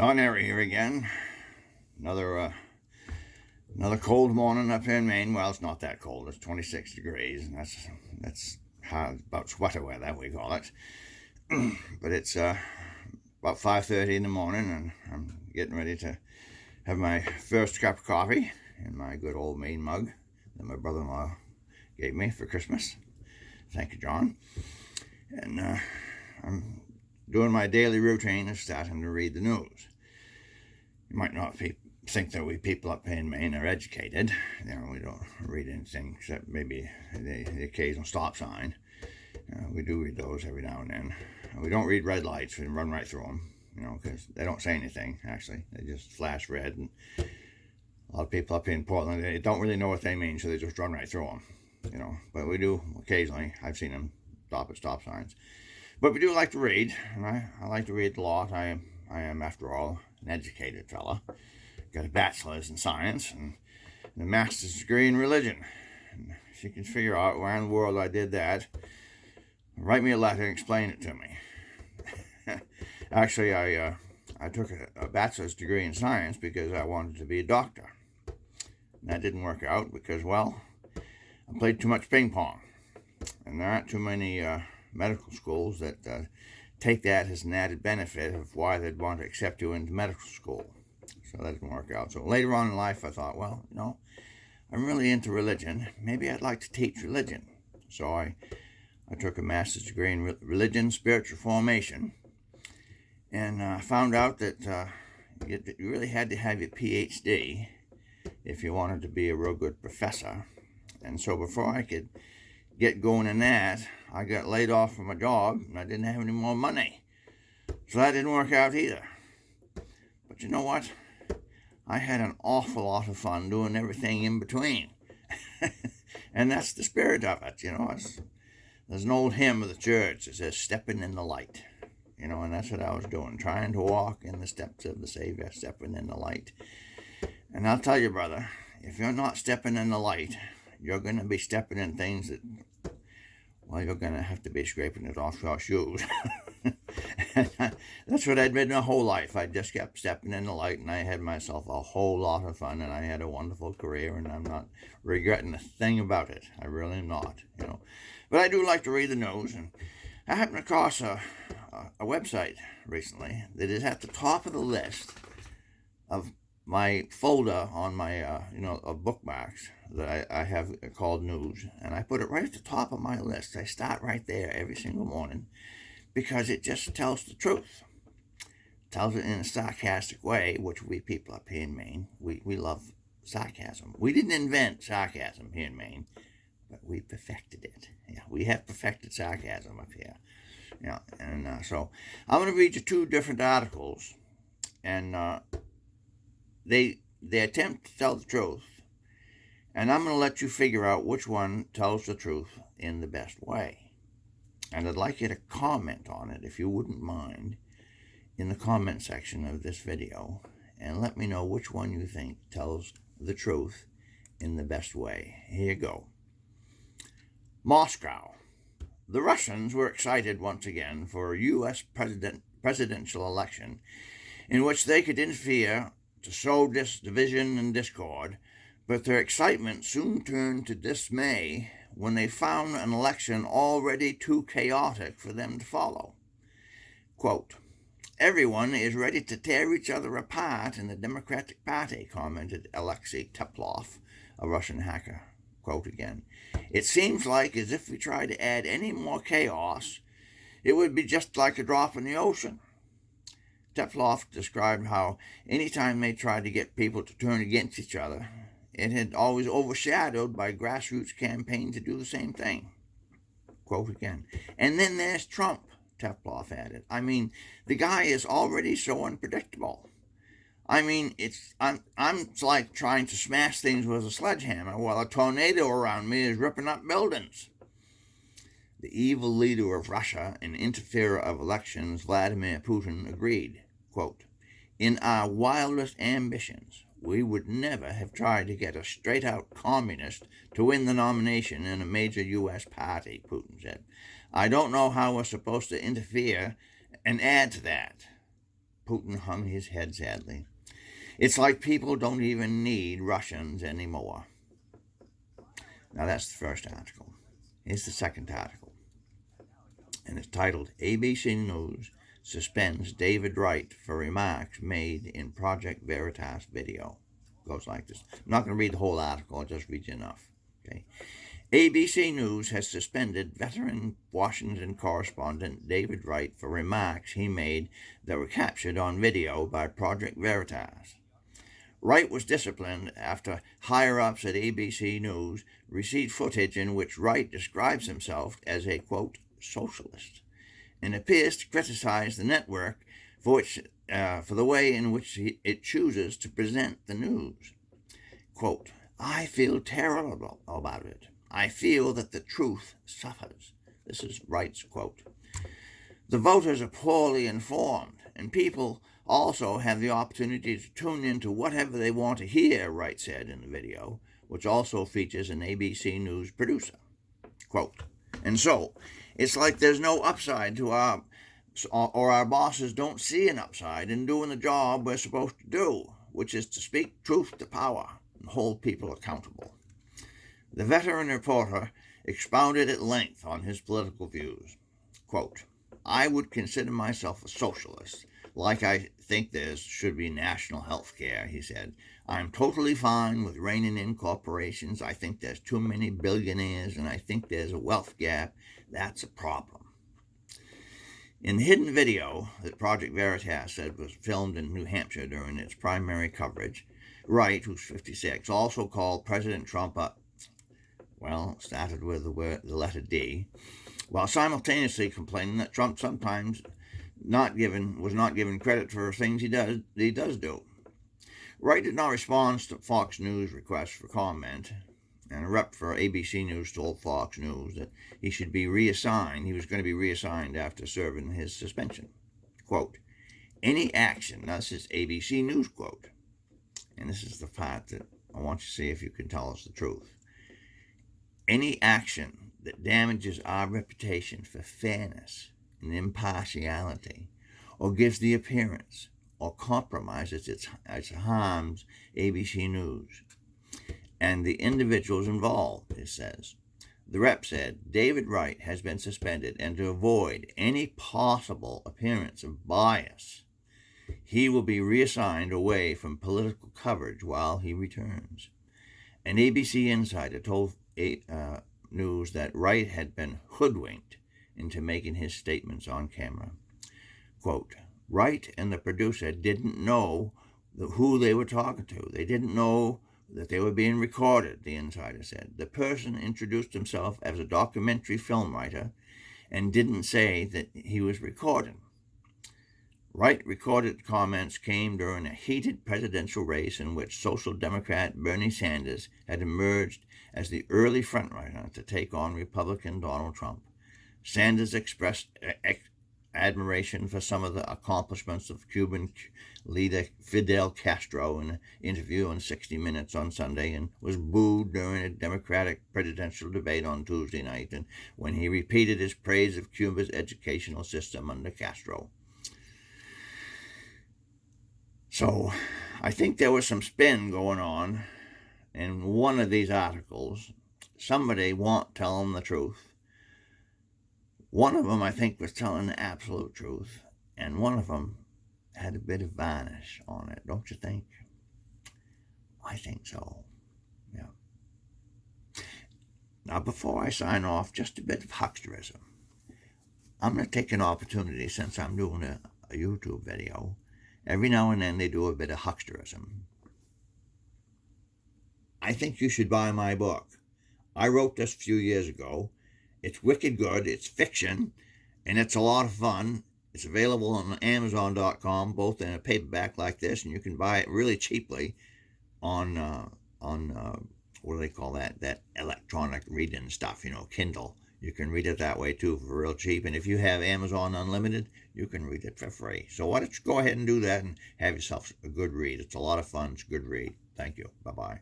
Don Airy here again. Another cold morning up here in Maine. Well, it's not that cold. It's 26 degrees, and that's about sweater weather, we call it. But it's about 5:30 in the morning, and I'm getting ready to have my first cup of coffee in my good old Maine mug that my brother-in-law gave me for Christmas. Thank you, John. And I'm doing my daily routine of starting to read the news. You might not think that we people up here in Maine are educated. You know, we don't read anything except maybe the occasional stop sign. We do read those every now and then. We don't read red lights. We run right through them, you know, because they don't say anything, actually. They just flash red. And a lot of people up here in Portland, they don't really know what they mean, so they just run right through them, you know. But we do occasionally. I've seen them stop at stop signs. But we do like to read, and I like to read a lot. I am, after all, an educated fella. Got a bachelor's in science and a master's degree in religion. And if you can figure out where in the world I did that, write me a letter and explain it to me. Actually, I took a bachelor's degree in science because I wanted to be a doctor. And that didn't work out because, well, I played too much ping pong. And there aren't too many medical schools that take that as an added benefit of why they'd want to accept you into medical school. So that didn't work out. So later on in life, I thought, well, you know, I'm really into religion. Maybe I'd like to teach religion. So I took a master's degree in religion, spiritual formation, and found out that you really had to have your PhD if you wanted to be a real good professor. And so before I could get going in that, I got laid off from my job, and I didn't have any more money. So that didn't work out either. But you know what? I had an awful lot of fun doing everything in between. And that's the spirit of it, you know. There's an old hymn of the church that says, stepping in the light. You know, and that's what I was doing, trying to walk in the steps of the Savior, stepping in the light. And I'll tell you, brother, if you're not stepping in the light, you're going to be stepping in things that, well, you're going to have to be scraping it off your shoes. That's what I'd been my whole life. I just kept stepping in the light, and I had myself a whole lot of fun, and I had a wonderful career, and I'm not regretting a thing about it. I really am not, you know. But I do like to read the news, and I happened across a website recently that is at the top of the list of my folder on my, of bookmarks that I have called news, and I put it right at the top of my list. I start right there every single morning because it just tells the truth. It tells it in a sarcastic way, which we people up here in Maine, we love sarcasm. We didn't invent sarcasm here in Maine, but we perfected it. Yeah, we have perfected sarcasm up here. Yeah, and so I'm going to read you two different articles, and they attempt to tell the truth, and I'm going to let you figure out which one tells the truth in the best way. And I'd like you to comment on it, if you wouldn't mind, in the comment section of this video, and let me know which one you think tells the truth in the best way. Here you go. Moscow. The Russians were excited once again for a U.S. presidential election in which they could interfere to sow division and discord, but their excitement soon turned to dismay when they found an election already too chaotic for them to follow. Quote, everyone is ready to tear each other apart in the Democratic Party, commented Alexei Teplov, a Russian hacker. Quote again, it seems like as if we try to add any more chaos, it would be just like a drop in the ocean. Teplov described how any time they tried to get people to turn against each other, it had always overshadowed by grassroots campaign to do the same thing. Quote again, and then there's Trump, Teplov added. I mean, the guy is already so unpredictable. I mean, I'm like trying to smash things with a sledgehammer while a tornado around me is ripping up buildings. The evil leader of Russia and interferer of elections, Vladimir Putin, agreed, quote, in our wildest ambitions, we would never have tried to get a straight-out communist to win the nomination in a major U.S. party, Putin said. I don't know how we're supposed to interfere and add to that. Putin hung his head sadly. It's like people don't even need Russians anymore. Now that's the first article. Here's the second article. And it's titled, ABC News Suspends David Wright for Remarks Made in Project Veritas Video. Goes like this. I'm not going to read the whole article, I'll just read you enough. Okay. ABC News has suspended veteran Washington correspondent David Wright for remarks he made that were captured on video by Project Veritas. Wright was disciplined after higher-ups at ABC News received footage in which Wright describes himself as a, quote, socialist, and appears to criticize the network for the way in which it chooses to present the news. Quote, I feel terrible about it. I feel that the truth suffers. This is Wright's quote. The voters are poorly informed, and people also have the opportunity to tune into whatever they want to hear, Wright said in the video, which also features an ABC News producer. Quote, and so, it's like there's no upside to our bosses don't see an upside in doing the job we're supposed to do, which is to speak truth to power and hold people accountable. The veteran reporter expounded at length on his political views. Quote, I would consider myself a socialist, like I think there should be national health care, he said. I'm totally fine with reining in corporations. I think there's too many billionaires, and I think there's a wealth gap. That's a problem. In the hidden video that Project Veritas said was filmed in New Hampshire during its primary coverage, Wright, who's 56, also called President Trump started with the letter D, while simultaneously complaining that Trump sometimes was not given credit for things he does do. Wright did not respond to Fox News' request for comment, and a rep for ABC News told Fox News that he should be reassigned. He was going to be reassigned after serving his suspension. Quote, any action, now this is ABC News quote, and this is the part that I want you to see if you can tell us the truth. Any action that damages our reputation for fairness and impartiality, or gives the appearance or compromises it harms ABC News and the individuals involved, it says. The rep said David Wright has been suspended, and to avoid any possible appearance of bias, he will be reassigned away from political coverage while he returns. An ABC insider told News that Wright had been hoodwinked into making his statements on camera. Quote, Wright and the producer didn't know who they were talking to. They didn't know that they were being recorded, the insider said. The person introduced himself as a documentary film writer and didn't say that he was recording. Wright recorded comments came during a heated presidential race in which Social Democrat Bernie Sanders had emerged as the early frontrunner to take on Republican Donald Trump. Sanders expressed admiration for some of the accomplishments of Cuban leader Fidel Castro in an interview on 60 Minutes on Sunday, and was booed during a Democratic presidential debate on Tuesday night, and when he repeated his praise of Cuba's educational system under Castro. So I think there was some spin going on in one of these articles. Somebody won't tell them the truth. One of them, I think, was telling the absolute truth, and one of them had a bit of varnish on it, don't you think? I think so, yeah. Now, before I sign off, just a bit of hucksterism. I'm going to take an opportunity, since I'm doing a YouTube video. Every now and then they do a bit of hucksterism. I think you should buy my book. I wrote this a few years ago. It's wicked good, it's fiction, and it's a lot of fun. It's available on Amazon.com, both in a paperback like this, and you can buy it really cheaply on what do they call that electronic reading stuff, Kindle. You can read it that way too for real cheap, and if you have Amazon Unlimited, you can read it for free. So why don't you go ahead and do that and have yourself a good read. It's a lot of fun, it's a good read. Thank you, bye-bye.